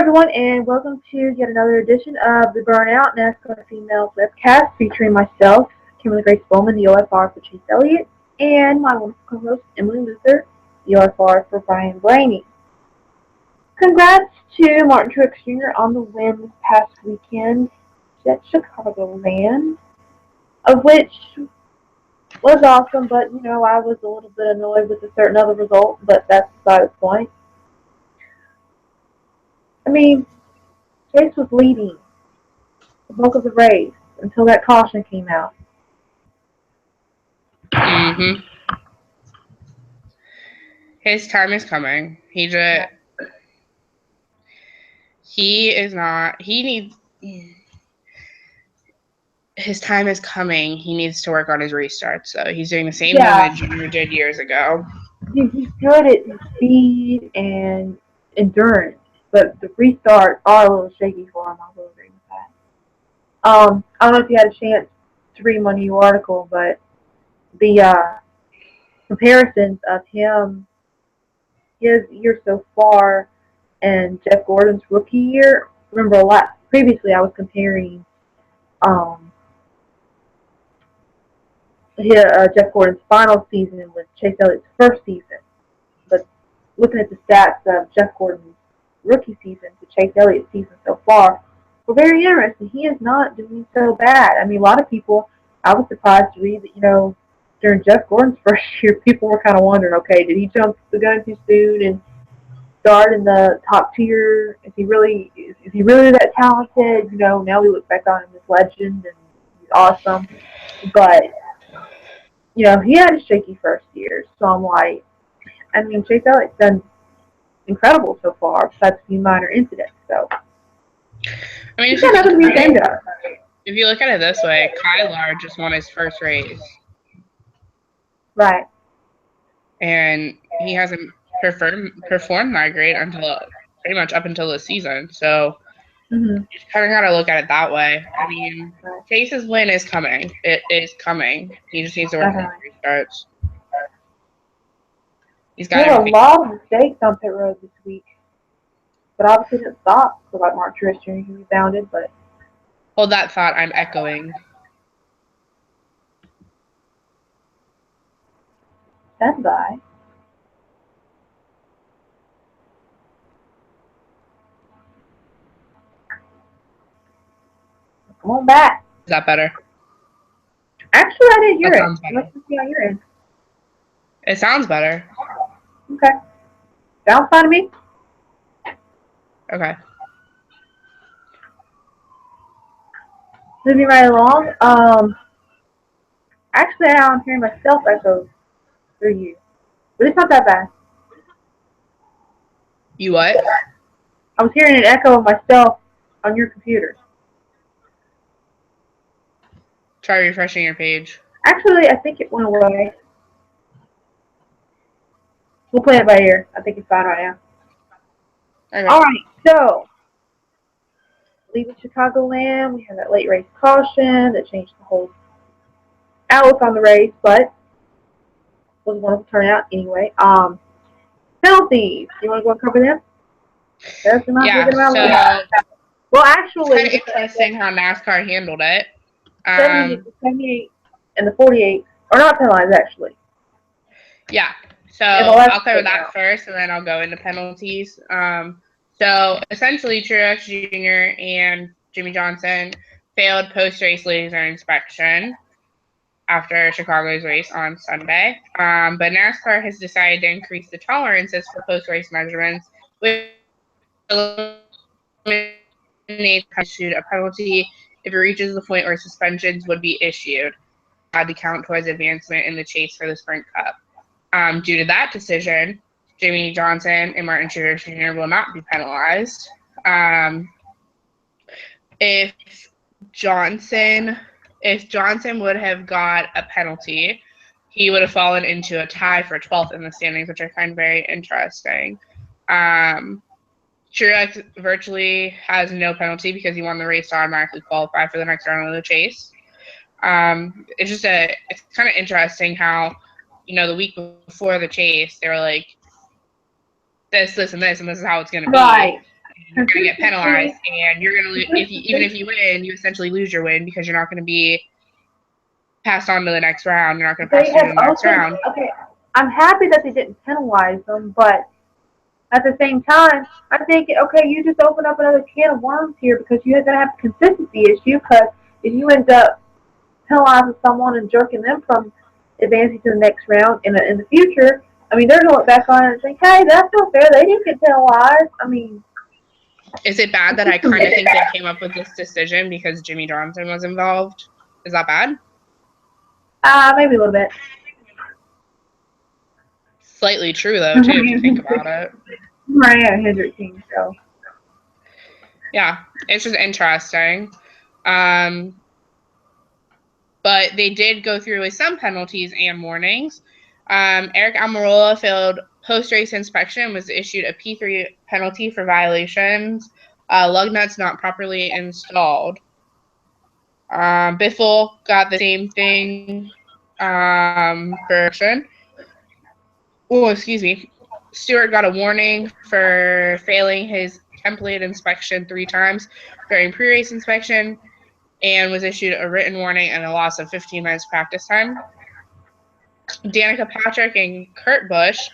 everyone, and welcome to yet another edition of the Burnout NASCAR Female webcast featuring myself, Kimberly Grace Bowman, the OFR for Chase Elliott, and my wonderful co-host, Emily Luther, the OFR for Brian Blaney. Congrats to Martin Truex Jr. on the win this past weekend at Chicagoland, of which was awesome, but, I was a little bit annoyed with a certain other result, but that's beside the point. I mean, Chase was leading the bulk of the race until that caution came out. His time is coming. He needs his time is coming. He needs to work on his restart. So he's doing the same thing that Junior did years ago. He's good at speed and endurance, but the restarts are a little shaky for him. I will agree with that. I don't know if you had a chance to read my new article, but the comparisons of him, his year so far, and Jeff Gordon's rookie year. Remember, previously I was comparing Jeff Gordon's final season with Chase Elliott's first season. But looking at the stats of Jeff Gordon's rookie season to Chase Elliott's season so far, we're very interesting. He is not doing so bad. I mean, a lot of people, I was surprised to read that, during Jeff Gordon's first year, people were kind of wondering, okay, did he jump the gun too soon and start in the top tier? Is he really that talented? Now we look back on him as legend and he's awesome. But he had a shaky first year, so I'm like, I mean, Chase Elliott's done incredible so far, besides a few minor incidents. So, I mean, if you look at it this way, Kylar just won his first race, right? And he hasn't performed that great pretty much up until this season. So you kind of got to look at it that way. I mean, Chase's win is coming. It is coming. He just needs to work on his restarts. He's got a lot of mistakes on pit road this week, but obviously didn't stop. So like Mark Truex Jr. he rebounded, but hold that thought. I'm echoing. Stand by. Come on back. Is that better? Actually, I didn't hear it. Let's see on your end. It sounds better. Okay. Sounds fine to me. Okay. Moving right along. Actually, now I'm hearing myself echo through you, but it's not that bad. You what? I was hearing an echo of myself on your computer. Try refreshing your page. Actually, I think it went away. We'll play it by ear. I think it's fine right now. Okay. All right, so leaving Chicagoland, we had that late race caution that changed the whole outlook on the race, but was a wonderful turnout anyway. Penalties. You want to go and cover them? Well, actually, it's kind of interesting how NASCAR handled it. 78 and the 48 are not penalized, actually. Yeah. So I'll cover that first, and then I'll go into penalties. So essentially, Truex Jr. and Jimmy Johnson failed post-race laser inspection after Chicago's race on Sunday. But NASCAR has decided to increase the tolerances for post-race measurements, which issued a penalty if it reaches the point where suspensions would be issued, had to count towards advancement in the chase for the Sprint Cup. Due to that decision, Jimmy Johnson and Martin Truex Jr. will not be penalized. If Johnson would have got a penalty, he would have fallen into a tie for 12th in the standings, which I find very interesting. Truex virtually has no penalty because he won the race to automatically qualify for the next round of the chase. It's kind of interesting how, the week before the chase, they were like, this, and this, and this is how it's going to be. Right. you're going to get penalized, and you're going to even if you win, you essentially lose your win because you're not going to be passed on to the next round. You're not going to pass through to the next round. Okay, I'm happy that they didn't penalize them, but at the same time, I think, okay, you just open up another can of worms here because you're going to have a consistency issue because if you end up penalizing someone and jerking them from advancing to the next round in the future, I mean, they're going to look back on it and think, hey, that's not fair. They didn't get penalized. I mean, is it bad that I kind of think they came up with this decision because Jimmy Johnson was involved? Is that bad? Maybe a little bit. Slightly true, though, too, if you think about it. Mariah Hendrick team, so. Yeah, it's just interesting. But they did go through with some penalties and warnings. Eric Almirola failed post-race inspection and was issued a P3 penalty for violations. Lug nuts not properly installed. Biffle got the same thing for action. Oh, excuse me. Stewart got a warning for failing his template inspection 3 times during pre-race inspection and was issued a written warning and a loss of 15 minutes practice time. Danica Patrick and Kurt Busch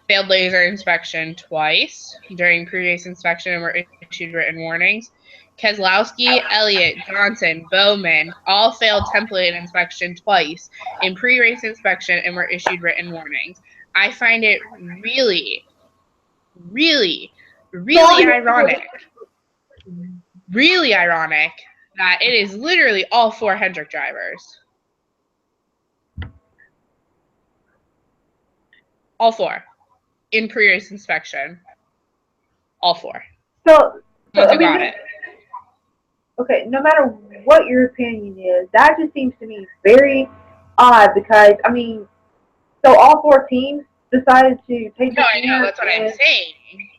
failed laser inspection twice during pre-race inspection and were issued written warnings. Keselowski, Elliott, Johnson, Bowman all failed template inspection twice in pre-race inspection and were issued written warnings. I find it really, really, really ironic that it is literally all 4 Hendrick drivers. All 4 in pre-race inspection. All 4. So I mean, got it. Okay, no matter what your opinion is, that just seems to me very odd because, I mean, so all 4 teams decided to take No, I know, that's what I'm saying.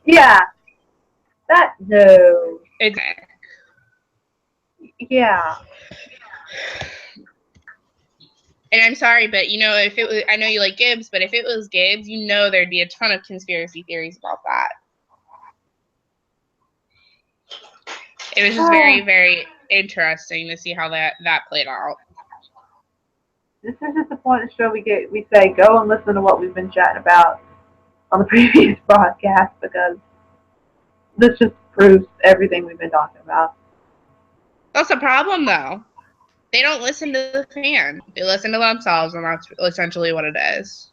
Yeah. No. Exactly. Yeah. And I'm sorry, but if it was, I know you like Gibbs, but if it was Gibbs, there'd be a ton of conspiracy theories about that. It was just very, very interesting to see how that played out. This is just the point of the show we say go and listen to what we've been chatting about on the previous broadcast because this just proves everything we've been talking about. That's a problem, though. They don't listen to the fan. They listen to themselves, and that's essentially what it is.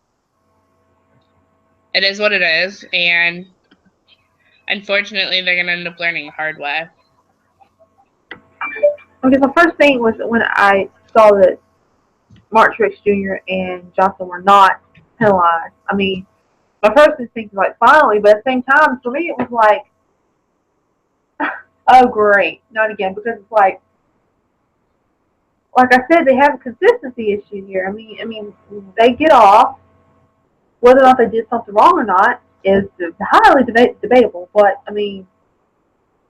It is what it is, and unfortunately, they're going to end up learning the hard way. Okay, the first thing was when I saw that Mark Truex Jr. and Johnson were not penalized. I mean, my first instinct was like, finally, but at the same time, for me, it was like, oh, great, not again, because it's like I said, they have a consistency issue here. I mean, they get off. Whether or not they did something wrong or not is highly debatable. But I mean,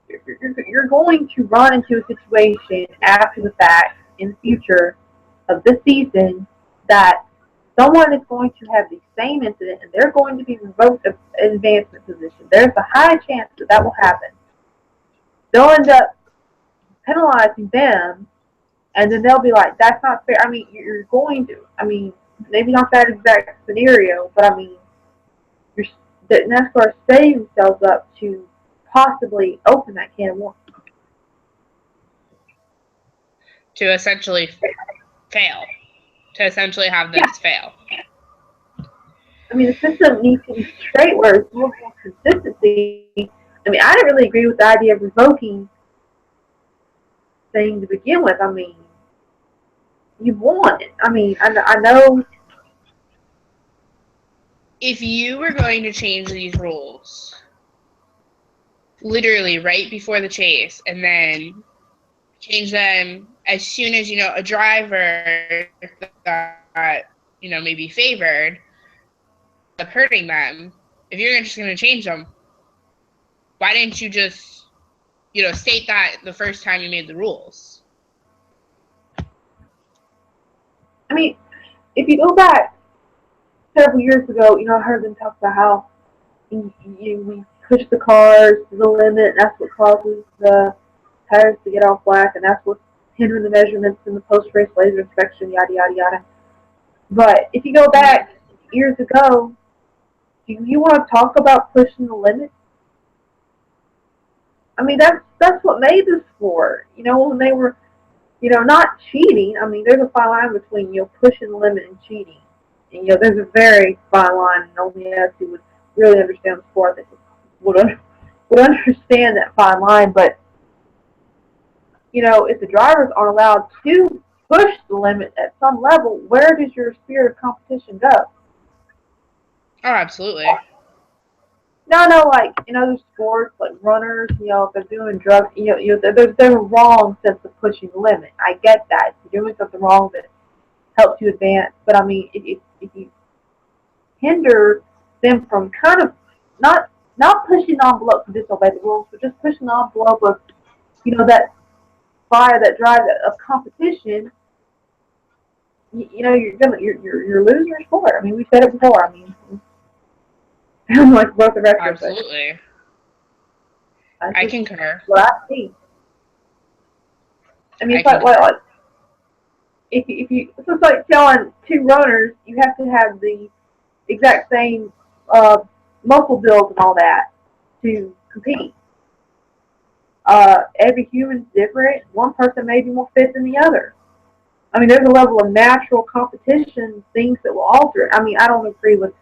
you're going to run into a situation after the fact in the future of this season that someone is going to have the same incident and they're going to be revoked of an advancement position. There's a high chance that will happen. They'll end up penalizing them, and then they'll be like, that's not fair. I mean, you're going to. I mean, maybe not that exact scenario, but I mean, the NASCAR is setting themselves up to possibly open that can of worms. To essentially fail. To essentially have this fail. I mean, the system needs to be straight where it's more consistency. I mean, I didn't really agree with the idea of revoking thing to begin with. I mean, you want it. I mean, I know. If you were going to change these rules, literally right before the chase, and then change them as soon as a driver that may be favored of hurting them, if you're just going to change them, why didn't you just state that the first time you made the rules? I mean, if you go back several years ago, I heard them talk about how we push the cars to the limit. And that's what causes the tires to get off whack, and that's what's hindering the measurements in the post-race laser inspection, yada, yada, yada. But if you go back years ago, do you want to talk about pushing the limit? I mean, that's what made the sport. You know, when they were, you know, not cheating. I mean, there's a fine line between, you know, pushing the limit and cheating. And, you know, there's a very fine line, and only us who would really understand the sport, I think, would understand that fine line. But, you know, if the drivers aren't allowed to push the limit at some level, where does your spirit of competition go? Oh, absolutely. No, like in other sports, like runners, you know, if they're doing drugs, there's a wrong sense of pushing the limit. I get that. If you're doing something wrong that helps you advance, but I mean, if you hinder them from kind of not pushing the envelope to disobey the rules, but just pushing the envelope of, you know, that fire, that drive of competition, you know, you're losing your sport. I mean, we said it before. I mean, I'm like both the record. Absolutely. I concur. What I see. I mean, it's like if you it's just like telling two runners you have to have the exact same muscle builds and all that to compete. Every human's different. One person may be more fit than the other. I mean, there's a level of natural competition, things that will alter it. I mean, I don't agree with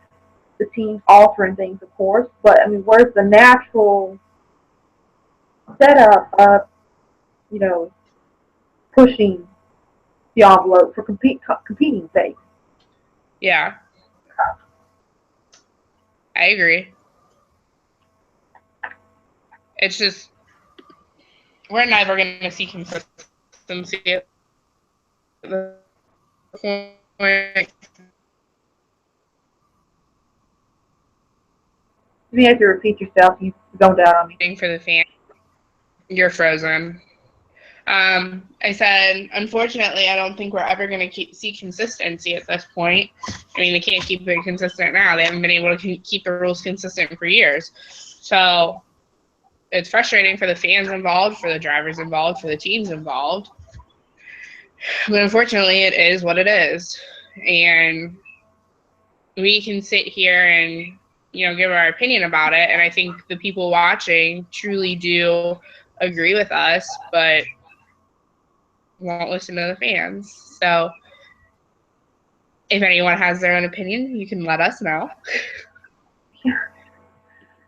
the teams altering things, of course, but I mean, where's the natural setup of, you know, pushing the envelope for competing sake? Yeah, I agree. It's just, we're never going to see consistency at the point. You have to repeat yourself. You zoned out on me. For the fan, you're frozen. I said, unfortunately, I don't think we're ever going to see consistency at this point. I mean, they can't keep it consistent now. They haven't been able to keep the rules consistent for years. So it's frustrating for the fans involved, for the drivers involved, for the teams involved. But unfortunately, it is what it is. And we can sit here and, you know, give our opinion about it. And I think the people watching truly do agree with us, but won't listen to the fans. So if anyone has their own opinion, you can let us know. Yeah.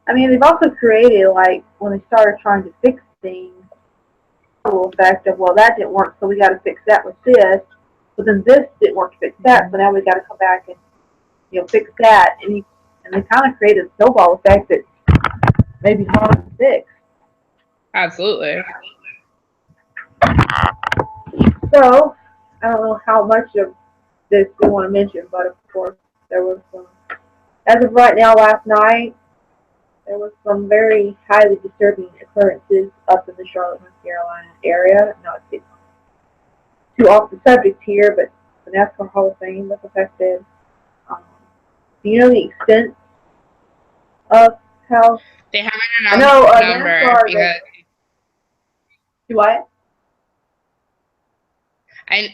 I mean, they've also created, like, when they started trying to fix things, the effect of, well, that didn't work, so we got to fix that with this. But then this didn't work to fix that, so now we got to come back and, you know, fix that. And they kind of created a snowball effect that may be hard to fix. Absolutely. So, I don't know how much of this we want to mention, but of course, there was some, as of right now, last night, there was some very highly disturbing occurrences up in the Charlotte, North Carolina area. Not to get too off the subject here, but the NASCAR Hall of Fame was affected. Do you know the extent of how? They haven't announced the number because. Do what?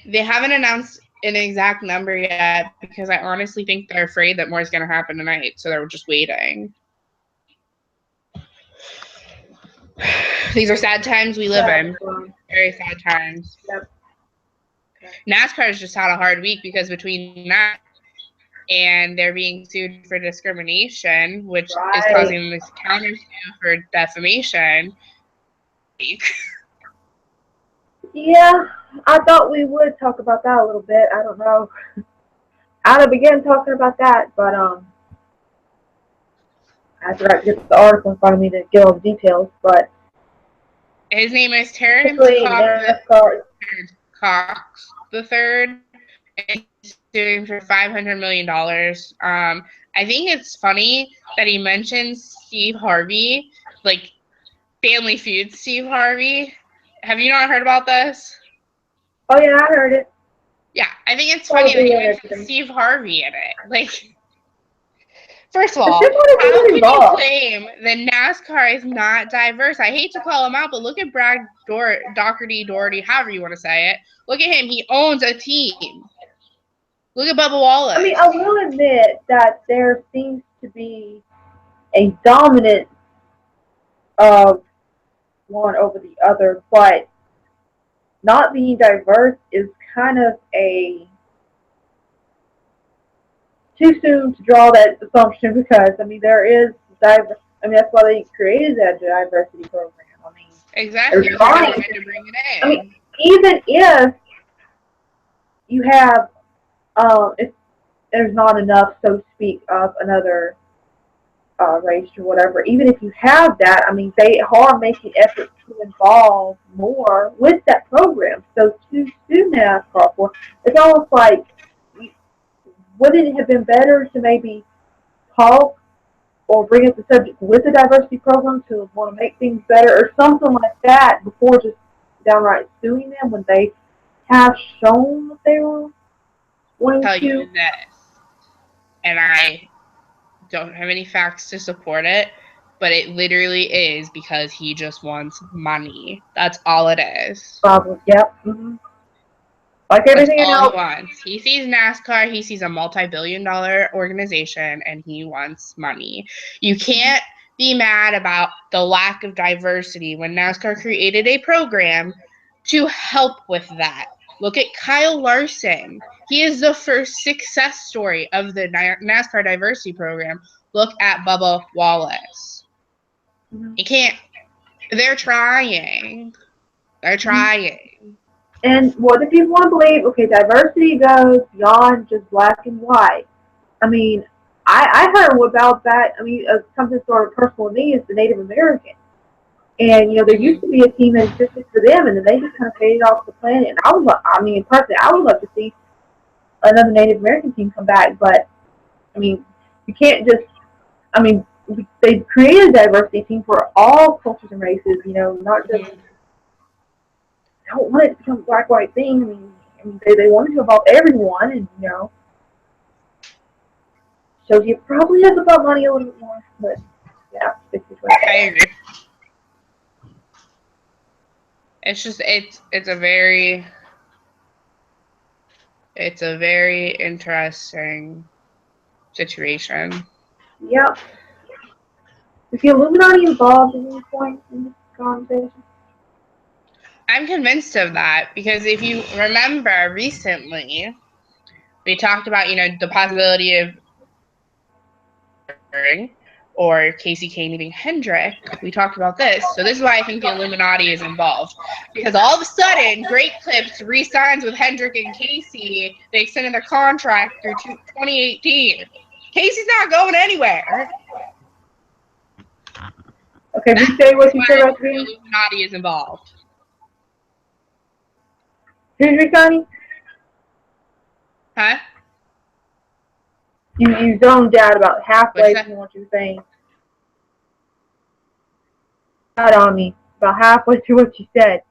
They haven't announced an exact number yet because I honestly think they're afraid that more is going to happen tonight, so they're just waiting. These are sad times we live in. Very sad times. Yep. NASCAR has just had a hard week because between that and they're being sued for discrimination, which is causing this counter sue for defamation. Yeah, I thought we would talk about that a little bit. I don't know how to begin talking about that, but I have to get the article in front of me to get all the details. But his name is Terrence Cox the third, and he's suing for $500 million. I think it's funny that he mentions Steve Harvey, like Family Feud Steve Harvey. Have you not heard about this? Oh yeah, I heard it. Yeah, I think it's funny that he mentioned Steve Harvey in it. Like, First of all, how can you claim that NASCAR is not diverse? I hate to call him out, but look at Brad Doherty, however you want to say it. Look at him. He owns a team. Look at Bubba Wallace. I mean, I will admit that there seems to be a dominance of one over the other, but not being diverse is kind of a too soon to draw that assumption because, I mean, there is diversity. I mean, that's why they created that diversity program. I mean, exactly. They're trying to bring it in. I mean, even if you have, if there's not enough, so to speak, of another race or whatever, even if you have that, I mean, they are making efforts to involve more with that program. So to NASCAR for, it's almost like, wouldn't it have been better to maybe talk or bring up the subject with the diversity program to want to make things better or something like that before just downright suing them when they have shown that they were wanting to? Tell you this, and I don't have any facts to support it, but it literally is because he just wants money. That's all it is. Probably, yep. Mm-hmm. Like everything That's all else. he wants. He sees NASCAR, he sees a multi-billion-dollar organization, and he wants money. You can't be mad about the lack of diversity when NASCAR created a program to help with that. Look at Kyle Larson. He is the first success story of the NASCAR diversity program. Look at Bubba Wallace. Mm-hmm. You can't. They're trying. They're trying. And what do people want to believe? Okay, diversity goes beyond just black and white. I mean, I heard about that. I mean, something sort of personal to me is the Native American. And, you know, there used to be a team that existed for them, and then they just kind of faded off the planet. And personally, I would love to see another Native American team come back. But, I mean, you can't just, I mean, they created a diversity team for all cultures and races, you know, not just, I don't want it to become a black-white thing. I mean they wanted to involve everyone, and, you know, shows you probably has about money a little bit more, but, yeah, 60-20. I agree. It's just it's a very interesting situation. Yep. Is the Illuminati involved at any point in this conversation? I'm convinced of that because if you remember recently, we talked about, you know, the possibility of or Casey Kane leaving Hendrick. We talked about this. So this is why I think the Illuminati is involved. Because all of a sudden, Great Clips re-signs with Hendrick and Casey. They extended their contract through 2018. Casey's not going anywhere. Okay, we say what you said about the Illuminati is involved. Who's resigning? Huh? You zoned out about halfway through what you were saying. Not on me. About halfway through what you said.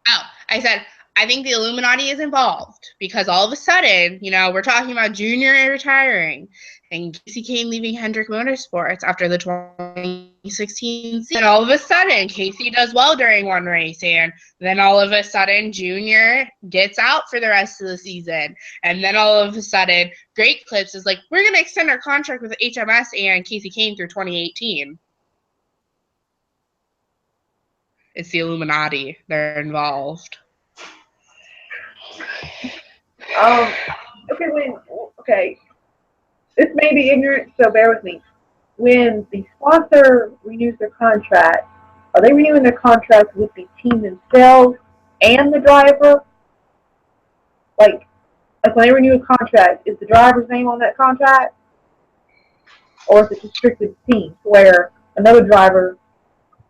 Oh, I said, I think the Illuminati is involved because all of a sudden, you know, we're talking about Junior retiring and Casey Kane leaving Hendrick Motorsports after the 2016 season. And all of a sudden, Casey does well during one race, and then all of a sudden, Junior gets out for the rest of the season. And then all of a sudden, Great Clips is like, we're going to extend our contract with HMS and Casey Kane through 2018. It's the Illuminati. They're involved. Okay. This may be ignorant, so bear with me. When the sponsor renews their contract, are they renewing their contract with the team themselves and the driver? Like when they renew a contract, is the driver's name on that contract? Or is it just strictly the team, where another driver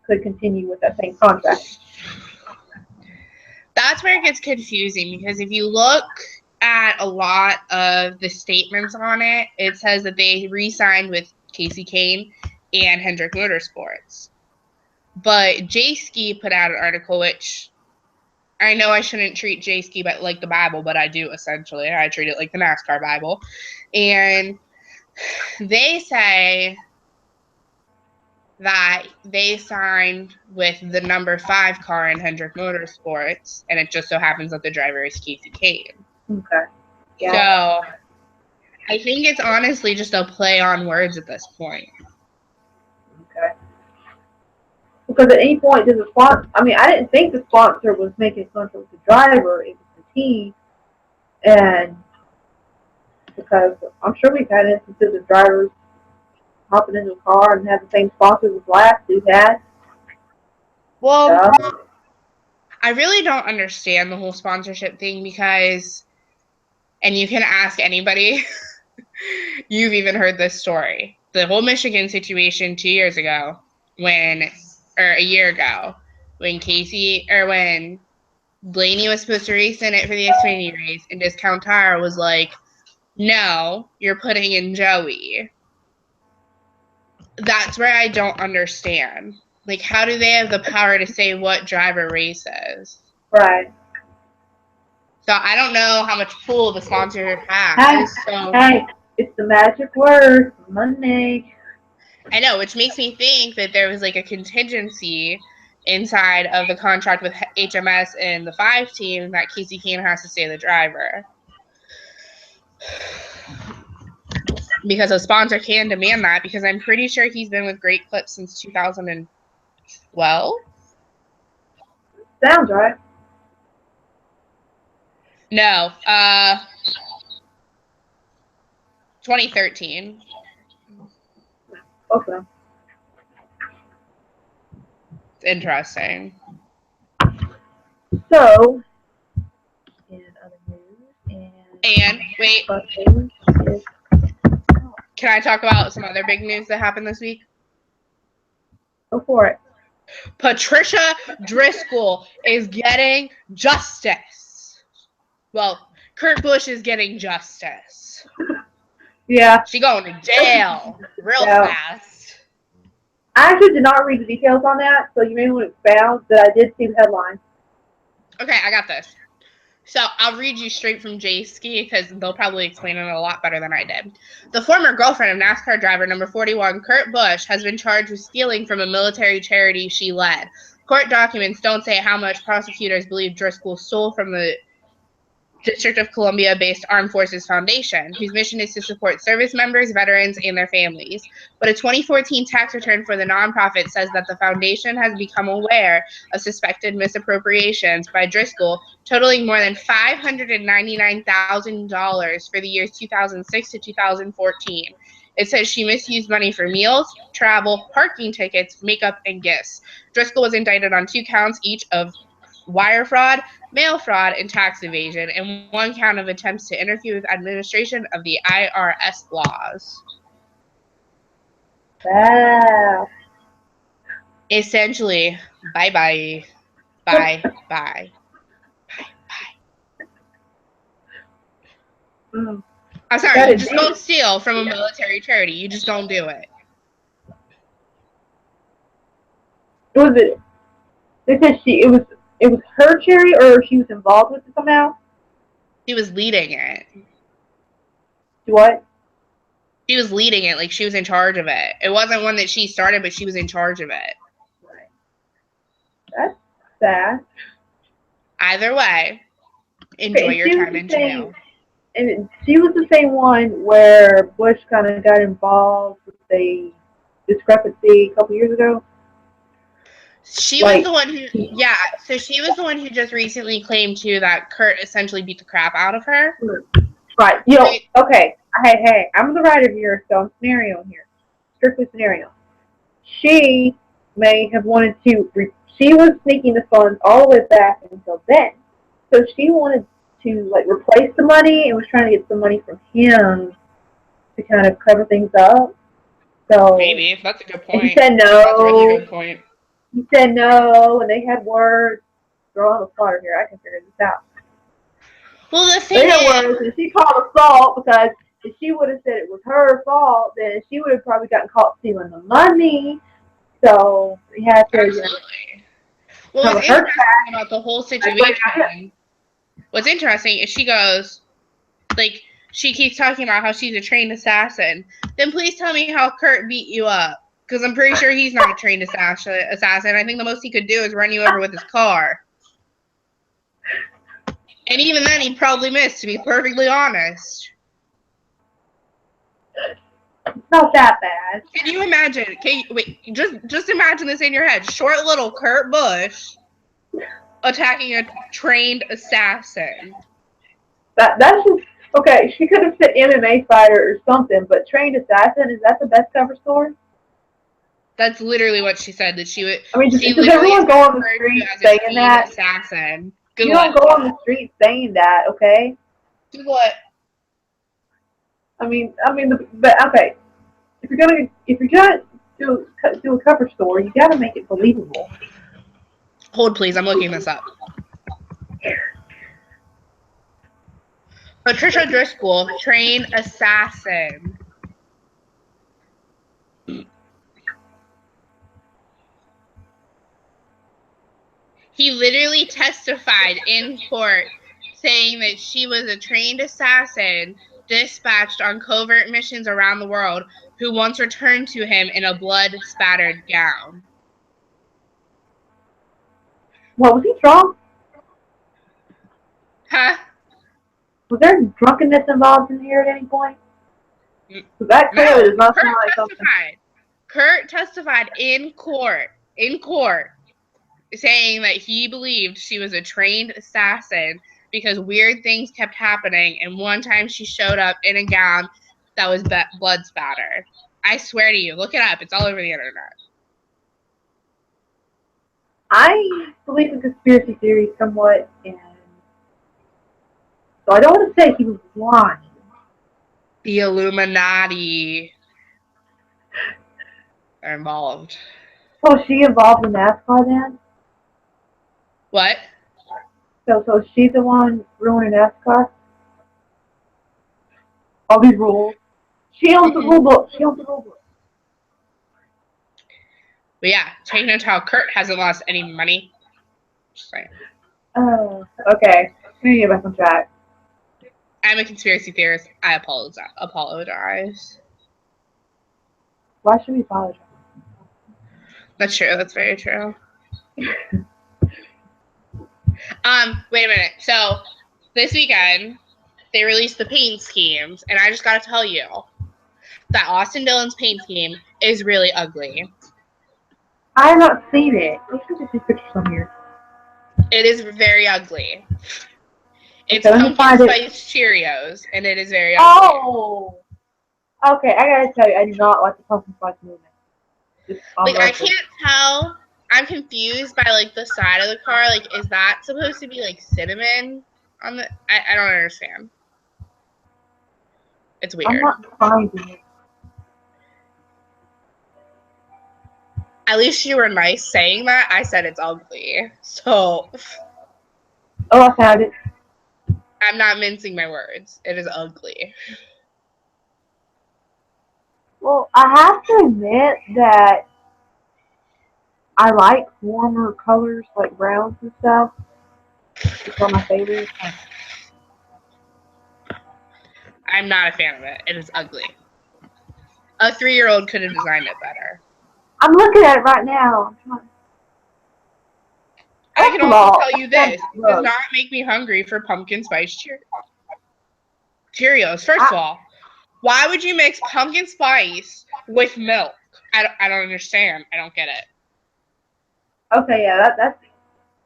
could continue with that same contract? That's where it gets confusing, because if you look at a lot of the statements on it, it says that they re-signed with Casey Kane and Hendrick Motorsports. But J-Ski put out an article, which I know I shouldn't treat J-Ski like the Bible, but I do essentially. I treat it like the NASCAR Bible. And They say that they signed with the number 5 car in Hendrick Motorsports, and it just so happens that the driver is Casey Kane. Okay. Yeah. So I think it's honestly just a play on words at this point. Okay. Because at any point, does the sponsor? I mean, I didn't think the sponsor was making contract with the driver; it was the team, and because I'm sure we've had instances of drivers hopping into a car and have the same sponsors as last we've had. Well, I really don't understand the whole sponsorship thing because, and you can ask anybody, you've even heard this story. The whole Michigan situation 2 years ago, or a year ago, when Blaney was supposed to race in it for the Xfinity race, and Discount Tire was like, no, you're putting in Joey. That's where I don't understand. Like, how do they have the power to say what driver races? Right. So I don't know how much pull the sponsor has. Hey, it's the magic word, money. I know, which makes me think that there was like a contingency inside of the contract with HMS and the 5 team that Casey Kane has to stay the driver. Because a sponsor can demand that, because I'm pretty sure he's been with Great Clips since 2012. Sounds right. No, 2013. Okay. It's interesting. So, in other news, and wait, can I talk about some other big news that happened this week? Go for it. Patricia Driscoll is getting justice. Well, Kurt Busch is getting justice. Yeah. She going to jail real fast. I actually did not read the details on that, so you may want to expound, but I did see the headline. Okay, I got this. So I'll read you straight from J-Ski because they'll probably explain it a lot better than I did. The former girlfriend of NASCAR driver number 41, Kurt Busch, has been charged with stealing from a military charity she led. Court documents don't say how much prosecutors believe Driscoll stole from the District of Columbia-based Armed Forces Foundation, whose mission is to support service members, veterans, and their families. But a 2014 tax return for the nonprofit says that the foundation has become aware of suspected misappropriations by Driscoll, totaling more than $599,000 for the years 2006 to 2014. It says she misused money for meals, travel, parking tickets, makeup, and gifts. Driscoll was indicted on 2 counts each of wire fraud, mail fraud, and tax evasion, and 1 count of attempts to interfere with administration of the IRS laws. Wow. Essentially, bye-bye. Bye-bye. Bye-bye. I'm sorry, you just don't steal from a military charity. You just don't do it. Was it? They said it was her charity, or she was involved with it somehow. She was leading it. What? She was leading it, like she was in charge of it. It wasn't one that she started, but she was in charge of it. Right. That's sad. Either way, enjoy your time in jail. And she was the same one where Bush kind of got involved with a discrepancy a couple years ago. She was the one who, so she was the one who just recently claimed too that Kurt essentially beat the crap out of her. Right. Okay. Hey, I'm the writer here, so I'm scenario here. Strictly scenario. She may have wanted to, she was sneaking the funds all the way back until then. So she wanted to, replace the money and was trying to get some money from him to kind of cover things up. So maybe. That's a good point. He said no. That's a really good point. He said no, and they had words. Girl, I'm a spotter here. I can figure this out. Well, the thing is, and she called assault because if she would have said it was her fault, then she would have probably gotten caught stealing the money. So we had to. Absolutely. Well, what's interesting about the whole situation, what's interesting is she goes, she keeps talking about how she's a trained assassin. Then please tell me how Kurt beat you up. Because I'm pretty sure he's not a trained assassin. I think the most he could do is run you over with his car. And even then, he'd probably miss, to be perfectly honest. It's not that bad. Can you imagine? Wait, just imagine this in your head. Short little Kurt Busch attacking a trained assassin. That's just, okay, she could have said MMA fighter or something, but trained assassin, is that the best cover story? That's literally what she said, that she would. I mean, does everyone go on the street saying that? Assassin. You don't go on the street saying that, okay? Do what? I mean, but okay. If you're gonna do a cover story, you gotta make it believable. Hold, please. I'm looking this up. Patricia Driscoll, trained assassin. He literally testified in court saying that she was a trained assassin dispatched on covert missions around the world who once returned to him in a blood-spattered gown. What, was he drunk? Huh? Was there drunkenness involved in here at any point? That clearly does not sound like something. Kurt testified in court, saying that he believed she was a trained assassin because weird things kept happening, and one time she showed up in a gown that was blood spattered. I swear to you, look it up. It's all over the internet. I believe in conspiracy theories somewhat, and so I don't want to say he was lying. The Illuminati are involved. So is she involved in NASCAR then? What? So she's the one ruining NASCAR? All these rules. She owns the rule book. But yeah, taking into how Kurt hasn't lost any money. Just saying. Oh, okay. We need to get back on track. I'm a conspiracy theorist. I apologize. Why should we apologize? That's true. That's very true. Wait a minute. So this weekend they released the paint schemes, and I just gotta tell you that Austin Dillon's paint scheme is really ugly. I have not seen it. Let's look at these pictures on here. It is very ugly. It's okay, pumpkin spice Cheerios, and it is very ugly. Oh! Okay, I gotta tell you, I do not like the pumpkin spice movement. Like, I can't tell. I'm confused by, like, the side of the car. Like, is that supposed to be, like, cinnamon on the... I don't understand. It's weird. I'm not finding it. At least you were nice saying that. I said it's ugly. So... Oh, I found it. I'm not mincing my words. It is ugly. Well, I have to admit that I like warmer colors like browns and stuff. It's one of my favorites. I'm not a fan of it. It is ugly. A 3-year-old could have designed it better. I'm looking at it right now. I can also tell you this. It does not make me hungry for pumpkin spice Cheerios. First of all, why would you mix pumpkin spice with milk? I don't understand. I don't get it. Okay, yeah, that's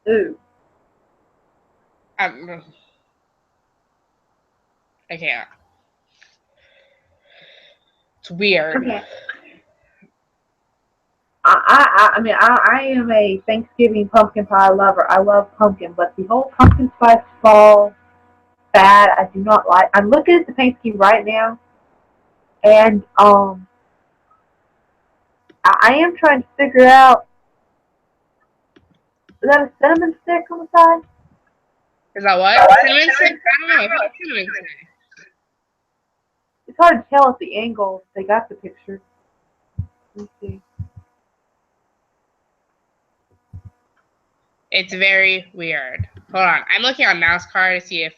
ooh. I can't. It's weird. Okay. I am a Thanksgiving pumpkin pie lover. I love pumpkin, but the whole pumpkin spice fall fad, I do not like. I'm looking at the paint scheme right now, and I am trying to figure out, is that a cinnamon stick on the side? Is that what? Cinnamon stick? I don't know. It's cinnamon stick. It's hard to tell at the angle. They got the picture. Let's see. It's very weird. Hold on. I'm looking on NASCAR to see if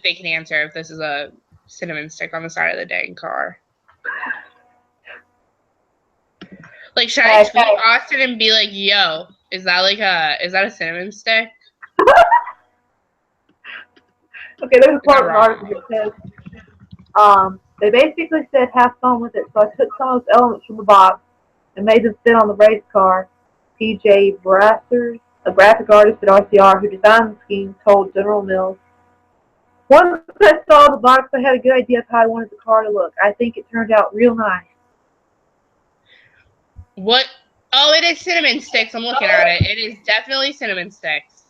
they can answer if this is a cinnamon stick on the side of the dang car. Like, should I tweet Austin and be like, yo, is that a cinnamon stick? Okay, there's a quote in the article that says, they basically said have fun with it, so I took some of those elements from the box and made them fit on the race car. P.J. Brassers, a graphic artist at RCR who designed the scheme, told General Mills, once I saw the box, I had a good idea of how I wanted the car to look. I think it turned out real nice. What? Oh, it is cinnamon sticks. I'm looking at it. It is definitely cinnamon sticks.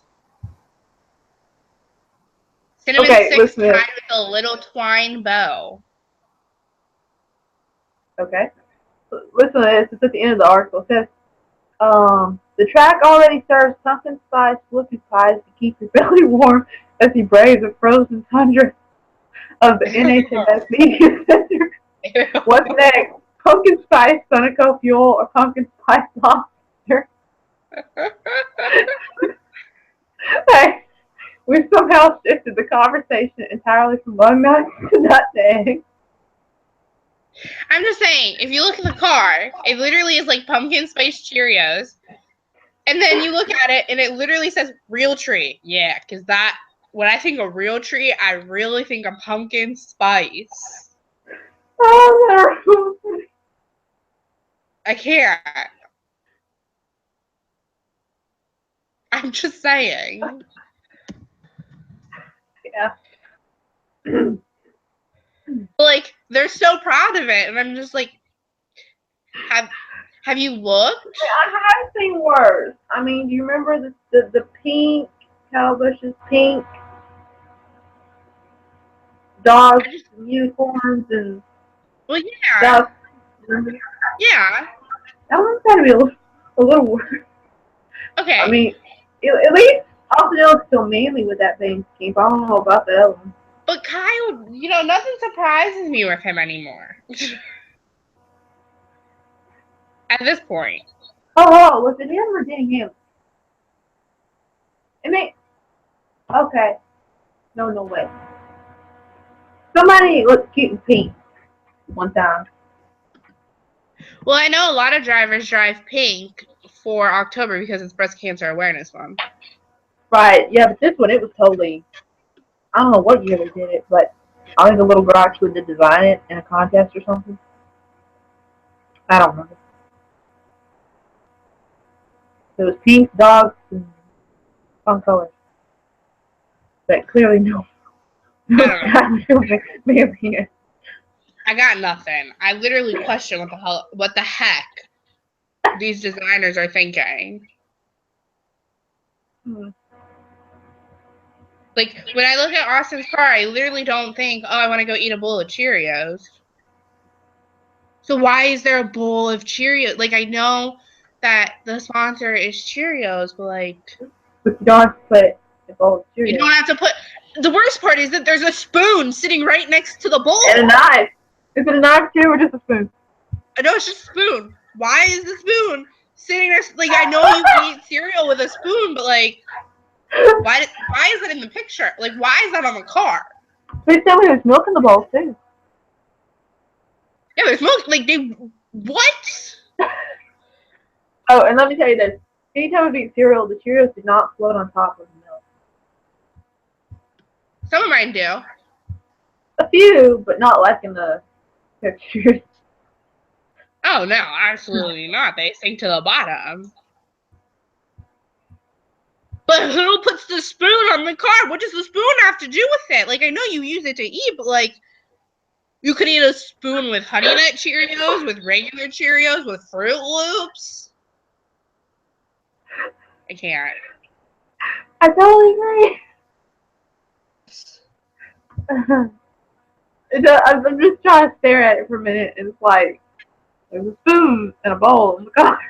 Cinnamon sticks tied with a little twine bow. Okay. Listen to this. It's at the end of the article. It says, the track already serves pumpkin spice flippy pies to keep your belly warm as he braves the frozen tundra of the NHMS Media Center. What's next? Pumpkin spice Sunoco fuel or pumpkin spice lobster? Hey, we've somehow shifted the conversation entirely from bug nuts to nuts to eggs. I'm just saying, if you look at the car, it literally is like pumpkin spice Cheerios. And then you look at it, and it literally says real tree. Yeah, because when I think of real tree, I really think of pumpkin spice. Oh, I can't. I'm just saying. Yeah. Like, they're so proud of it, and I'm just like, have you looked? I have seen worse. I mean, do you remember the pink, Calbush's pink dogs, unicorns, and stuff? Yeah. That one's got to be a little worse. Okay. I mean, at least Austin looks still manly with that pink scheme. I don't know about the other one. But Kyle, nothing surprises me with him anymore. At this point. Oh, listen, he hasn't getting him. Okay. No way. Somebody looks cute in pink one time. Well, I know a lot of drivers drive pink for October because it's Breast Cancer Awareness Month. Right, yeah, but this one, it was totally, I don't know what year they did it, but I think the little girl actually did design it in a contest or something. I don't remember. It was pink, dogs, and fun colors. But clearly no. I got nothing. I literally question what the heck these designers are thinking. Like, when I look at Austin's car, I literally don't think, oh, I want to go eat a bowl of Cheerios. So why is there a bowl of Cheerios? Like, I know that the sponsor is Cheerios, but like... But you don't have to put a bowl of Cheerios. You don't have to put... The worst part is that there's a spoon sitting right next to the bowl. And a knife. Is it a knife too, or just a spoon? No, it's just a spoon. Why is the spoon sitting there? Like, I know you can eat cereal with a spoon, but like... Why is that in the picture? Like, why is that on the car? Please tell me there's milk in the bowl, too. Yeah, there's milk. Like, what? Oh, and let me tell you this. Anytime we eat cereal, the Cheerios do not float on top of the milk. Some of mine do. A few, but not like in the pictures. Oh, no, absolutely not. They sink to the bottom. But who puts the spoon on the car? What does the spoon have to do with it? Like, I know you use it to eat, but, like, you could eat a spoon with Honey Nut Cheerios, with regular Cheerios, with Fruit Loops. I can't. I totally agree. I'm just trying to stare at it for a minute, and it's like, there's a spoon and a bowl in the car.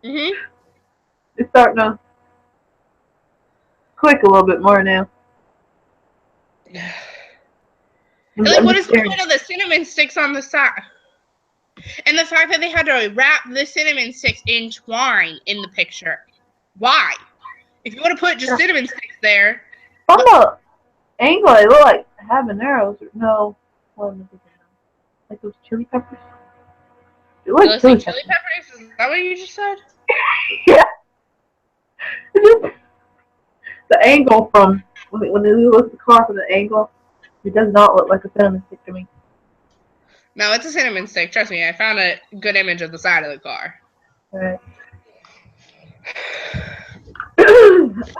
Mm-hmm. It's starting to click a little bit more now. Like, what is the point of the cinnamon sticks on the side? And the fact that they had to wrap the cinnamon sticks in twine in the picture. Why? If you want to put just cinnamon sticks there. And angle, they look like habaneros. No, what am I thinking of? Like those chili peppers. They look like Chili chili peppers. peppers? Is that what you just said? Yeah. The angle from when you look at the car from the angle, it does not look like a cinnamon stick to me. No, it's a cinnamon stick. Trust me, I found a good image of the side of the car. Alright.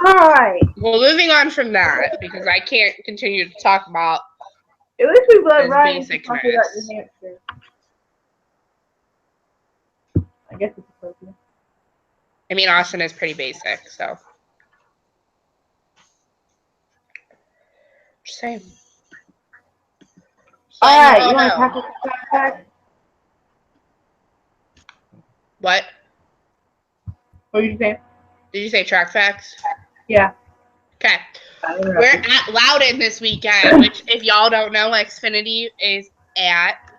Alright. Well, moving on from that, because I can't continue to talk about At least we let this Ryan talk about New basicness. Hampshire. I guess it's appropriate. I mean, Austin is pretty basic, so. Just saying. Alright, you want to tackle the track facts? What? What did you say? Did you say track facts? Yeah. Okay. We're at Loudon this weekend, which, if y'all don't know, Xfinity is at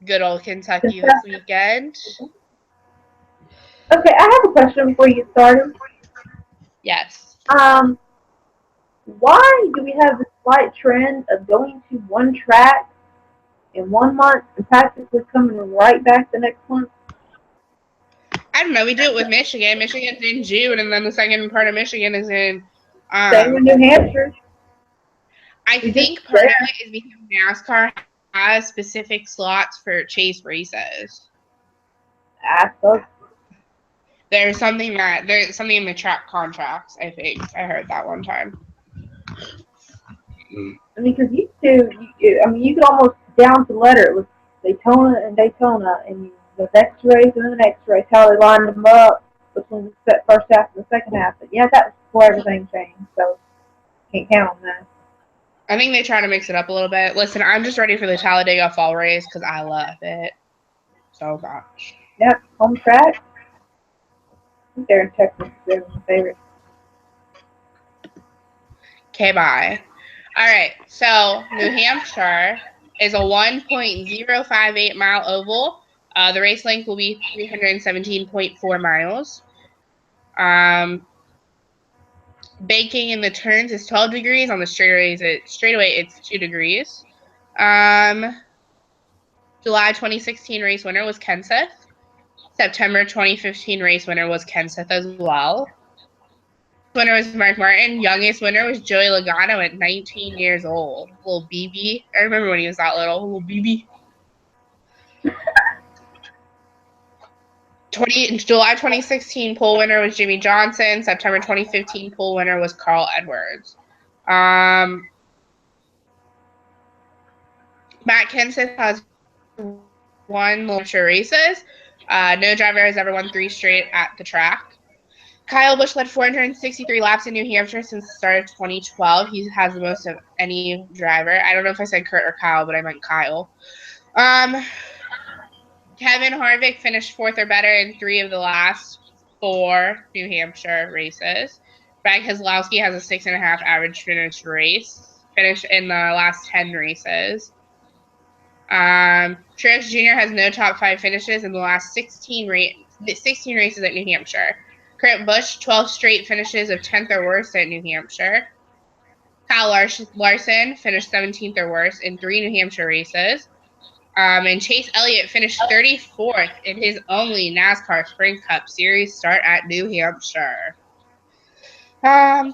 good old Kentucky this weekend. Okay, I have a question before you get started. Yes. Why do we have this slight trend of going to one track in 1 month and practically coming right back the next month? I don't know. We do it with Michigan. Michigan's in June, and then the second part of Michigan is in. Same with New Hampshire. I think part of it is because NASCAR has specific slots for chase races. There's something in the track contracts. I think I heard that one time. I mean, because you could almost down to letter. It was Daytona, and the next race and the next race, how they lined them up between the first half and the second half. But yeah, that was before everything changed, so can't count on that. I think they try to mix it up a little bit. Listen, I'm just ready for the Talladega Fall race because I love it so much. Yep, home track. I think they're in Texas. They're my favorite. Okay, bye. All right, so New Hampshire is a 1.058 mile oval. The race length will be 317.4 miles. Banking in the turns is 12 degrees. On the straightaway, it's 2 degrees. July 2016 race winner was Kenseth. September 2015 race winner was Kenseth as well. Winner was Mark Martin. Youngest winner was Joey Logano at 19 years old. Little BB. I remember when he was that little. Little BB. July 2016 pole winner was Jimmy Johnson. September 2015 pole winner was Carl Edwards. Matt Kenseth has won New Hampshire races. No driver has ever won 3 straight at the track. Kyle Busch led 463 laps in New Hampshire since the start of 2012. He has the most of any driver. I don't know if I said Kurt or Kyle, but I meant Kyle. Kevin Harvick finished 4th or better in 3 of the last 4 New Hampshire races. Brad Keselowski has a 6.5 average finish in the last 10 races. Truex Jr. has no top 5 finishes in the last 16 races at New Hampshire. Kurt Busch, 12 straight finishes of 10th or worse at New Hampshire. Kyle Larson finished 17th or worse in 3 New Hampshire races. And Chase Elliott finished 34th in his only NASCAR Sprint Cup Series start at New Hampshire. 10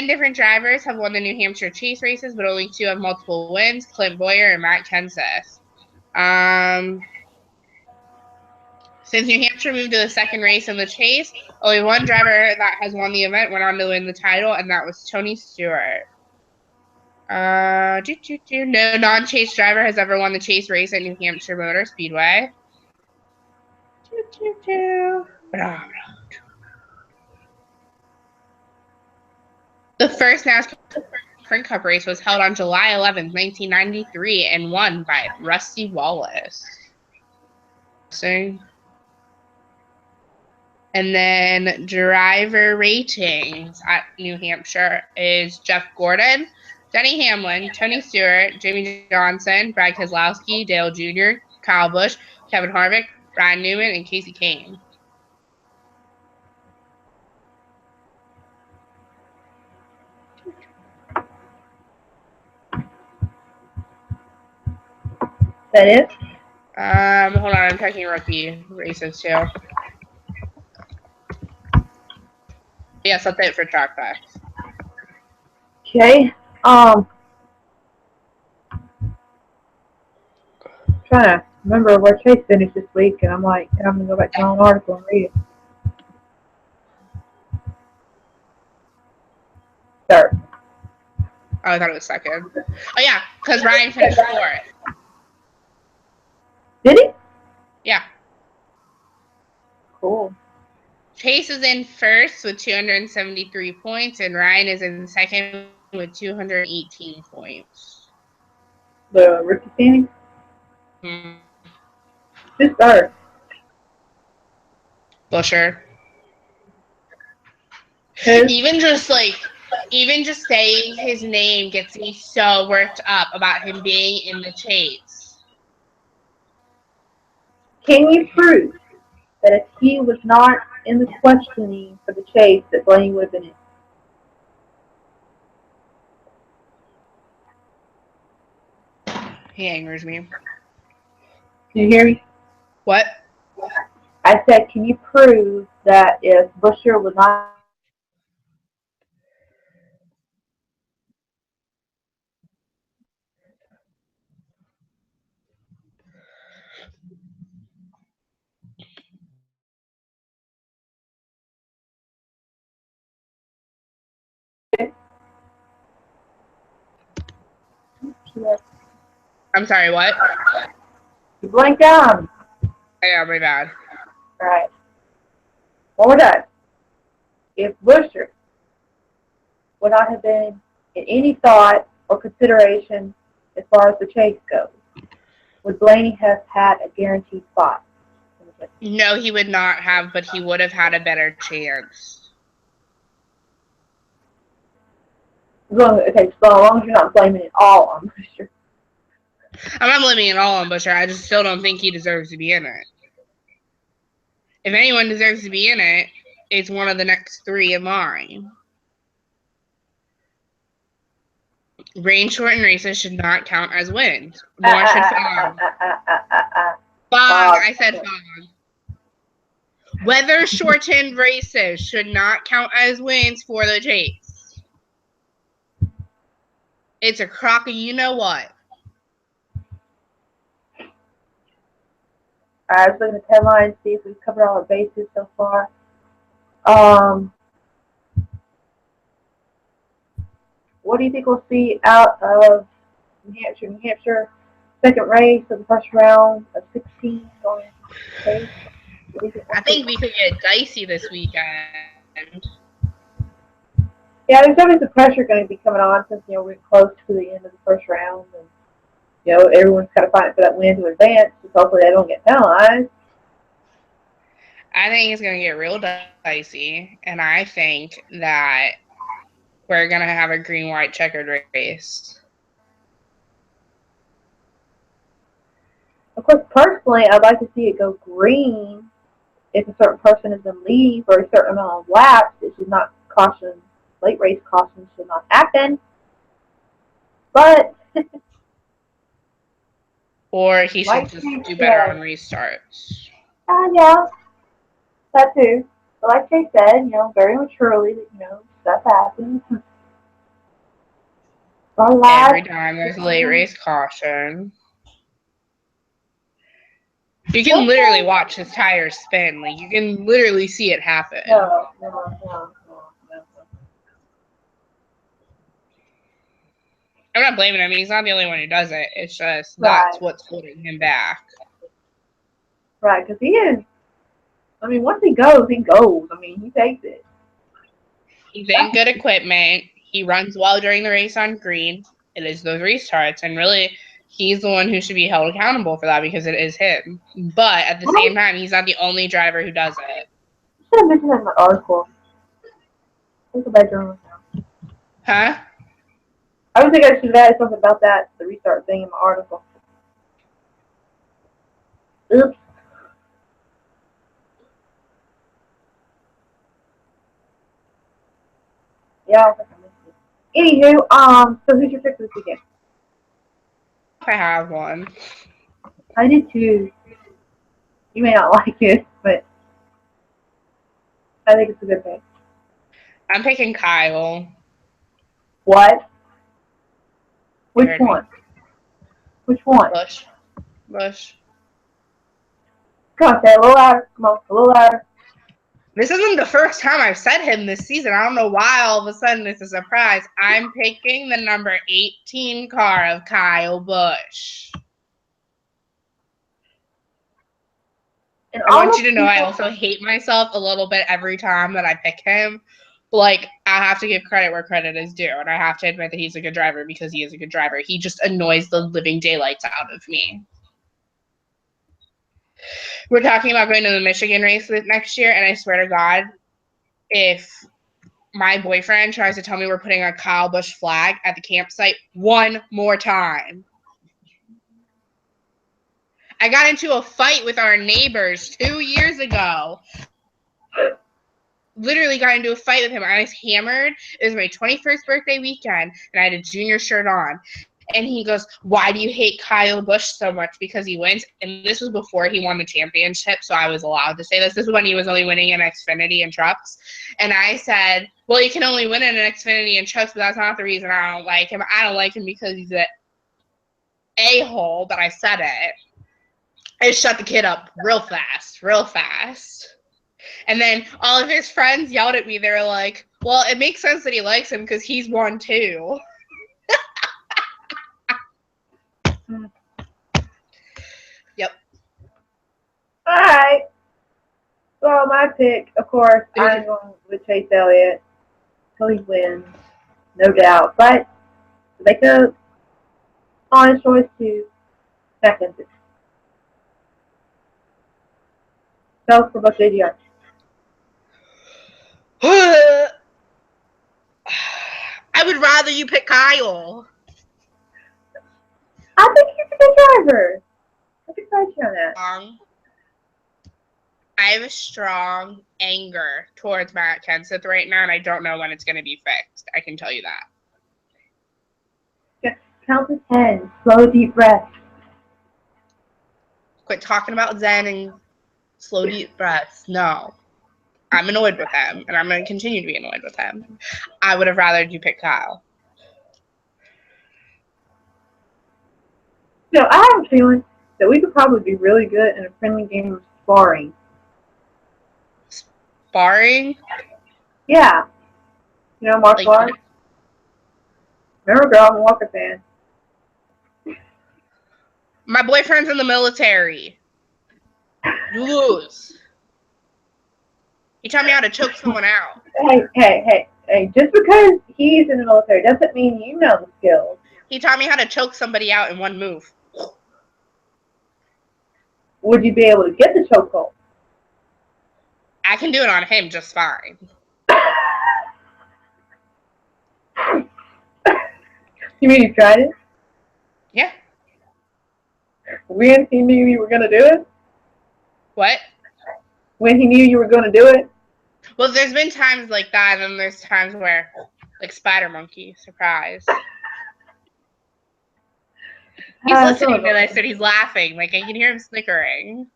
different drivers have won the New Hampshire Chase races, but only 2 have multiple wins, Clint Bowyer and Matt Kenseth. Since New Hampshire moved to the second race in the Chase, only 1 driver that has won the event went on to win the title, and that was Tony Stewart. No non-Chase driver has ever won the Chase race at New Hampshire Motor Speedway. The first NASCAR Sprint Cup race was held on July 11, 1993, and won by Rusty Wallace. And then driver ratings at New Hampshire is Jeff Gordon, Denny Hamlin, Tony Stewart, Jimmy Johnson, Brad Keselowski, Dale Jr., Kyle Busch, Kevin Harvick, Ryan Newman, and Kasey Kahne. That is? Hold on, I'm checking rookie races too. Yes, that's it for track facts. Okay. Trying to remember where Chase finished this week, and I'm like, I'm gonna go back to my own article and read it. Third. Oh, I thought it was second. Oh yeah, because Ryan finished fourth. Did he? Yeah. Cool. Chase is in first with 273 points, and Ryan is in second with 218 points. The rookie standing? Hmm. Who's third? Busher. Who? Even just saying his name gets me so worked up about him being in the chase. Can you prove that if he was not in the questioning for the chase, that Blaney would have been in? He angers me. Can you hear me? What? I said, can you prove that if Busher was not I'm sorry, what? you blanked out? Yeah, my bad. Alright. One more time. If Busher would not have been in any thought or consideration as far as the chase goes, would Blaney have had a guaranteed spot? No, he would not have, but he would have had a better chance. Okay, so as long as you're not blaming it all on Busher. I'm not blaming it all on Busher. I just still don't think he deserves to be in it. If anyone deserves to be in it, it's one of the next three in line. Rain shortened races should not count as wins. Nor should fog. Fog. I said fog. Weather shortened races should not count as wins for the chase. It's a crock of you know what. Alright, let's look at the headlines, see if we've covered all our bases so far. What do you think we'll see out of New Hampshire? New Hampshire, second race of the first round of 16 going into chase. I think we could get dicey this weekend. Yeah, there's always the pressure going to be coming on since we're close to the end of the first round, and everyone's kind of fighting for that win to advance. Just hopefully they don't get penalized. I think it's going to get real dicey, and I think that we're going to have a green-white checkered race. Of course, personally, I'd like to see it go green if a certain person is in lead for a certain amount of laps. It should not caution, late race caution should not happen. But or he should just do better on restarts. Yeah, that too. But like they said, very maturely that stuff happens. Every time there's a late race caution. You can literally watch his tires spin. Like, you can literally see it happen. No. I'm not blaming him. He's not the only one who does it. It's just that's what's holding him back. Right, because he is. I mean, once he goes, he goes. I mean, he takes it. He's in good equipment. He runs well during the race on green. It is those restarts. And really, he's the one who should be held accountable for that because it is him. But at the same time, he's not the only driver who does it. I should have mentioned that in my article. Think about journalism. Huh? I would think I should have added something about that, the restart thing in my article. Oops. Yeah, I think I missed it. Anywho, so who's your pick this weekend? I have one. I did too. You may not like it, but I think it's a good pick. I'm picking Kyle. What? Which one? Which one? Bush. Come on, say it a little louder. Come on, a little louder. This isn't the first time I've said him this season. I don't know why all of a sudden it's a surprise. I'm picking the number 18 car of Kyle Busch. And I want you to know I also hate myself a little bit every time that I pick him. Like, I have to give credit where credit is due, and I have to admit that he's a good driver because he is a good driver. He just annoys the living daylights out of me. We're talking about going to the Michigan race next year, and I swear to God, if my boyfriend tries to tell me we're putting a Kyle Busch flag at the campsite one more time. I got into a fight with our neighbors 2 years ago. Literally got into a fight with him. I was hammered. It was my 21st birthday weekend, and I had a junior shirt on. And he goes, "Why do you hate Kyle Busch so much?" Because he wins. And this was before he won the championship, so I was allowed to say this. This is when he was only winning in Xfinity and trucks. And I said, well, you can only win in an Xfinity and trucks, but that's not the reason I don't like him. I don't like him because he's an a-hole, but I said it. I shut the kid up real fast. And then all of his friends yelled at me. They were like, well, it makes sense that he likes him because he's won too. Yep. All right. So my pick, of course, I'm going with Chase Elliott. Till he wins, no doubt. But to make a honest choice too, second. So for both JGR. I would rather you pick Kyle. I think he's a good driver. I can fight you on that. I have a strong anger towards Matt Kenseth right now, and I don't know when it's going to be fixed. I can tell you that. Yeah, count to 10. Slow, deep breath. Quit talking about Zen and slow, deep breaths. No. I'm annoyed with him, and I'm going to continue to be annoyed with him. I would have rather you pick Kyle. So I have a feeling that we could probably be really good in a friendly game of sparring. Sparring? Yeah. You know, martial arts? Remember, girl, I'm a Walker fan. My boyfriend's in the military. You lose. He taught me how to choke someone out. Hey. Just because he's in the military doesn't mean you know the skills. He taught me how to choke somebody out in one move. Would you be able to get the chokehold? I can do it on him just fine. You mean you tried it? Yeah. When he knew you were going to do it? What? When he knew you were going to do it? Well, there's been times like that, and then there's times where, like Spider Monkey, surprise. He's listening to this and he's laughing. Like, I can hear him snickering.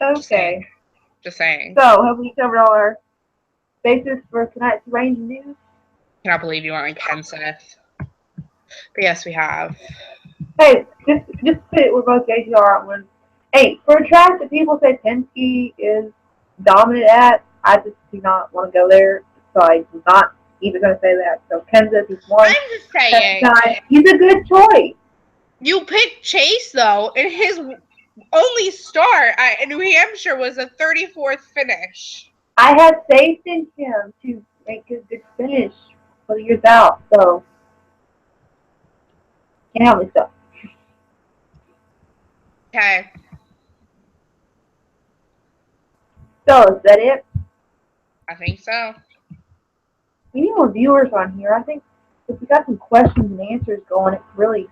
Okay. Just saying. So, have we covered all our bases for tonight's range news? I cannot believe you went on Kenseth. But yes, we have. Hey, just we're both JGR on one. Hey, for a track that people say Penske is dominant at, I just do not want to go there, so I was not even going to say that. So Kenseth is one. I'm just saying. He's a good choice. You picked Chase, though, and his only start in New Hampshire was a 34th finish. I had faith in him to make a good finish for the years out, so can't help myself. Okay. So, is that it? I think so. We need more viewers on here. I think if we got some questions and answers going, it could really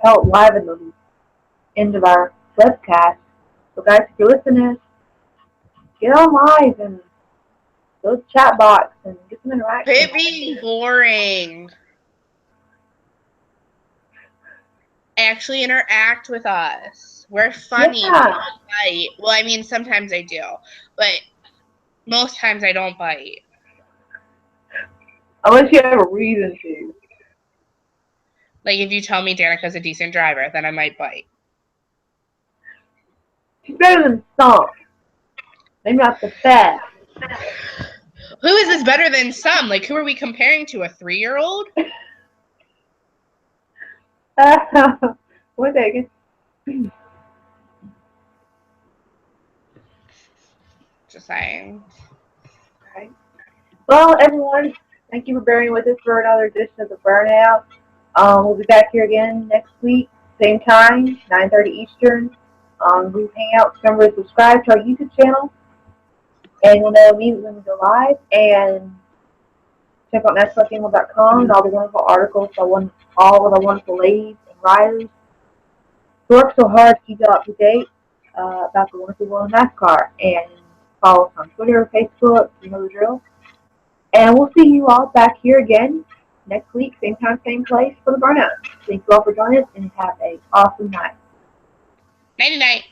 help liven the end of our webcast. So, guys, if you're listening, get on live and go to the chat box and get some interaction. Quit being boring. actually interact with us. We're funny. Yeah. We don't bite. Well, I mean, sometimes I do, but most times I don't bite. Unless you have a reason to. Like, if you tell me Danica's a decent driver, then I might bite. She's better than some. Maybe not the best. Who is this better than some? Like, who are we comparing to? A 3-year-old? One second. Just saying. Okay. Well, everyone, thank you for bearing with us for another edition of the Burnout. We'll be back here again next week, same time, 9:30 Eastern. Group Hangouts. Remember to subscribe to our YouTube channel, and you'll know immediately when we go live. And check out NASCARFamily.com and all the wonderful articles by all of the wonderful ladies and riders who work so hard to keep you up to date about the wonderful world of NASCAR. And follow us on Twitter, Facebook, you know the drill. And we'll see you all back here again next week, same time, same place for the Burnout. Thank you all for joining us, and have an awesome night. Nighty-night.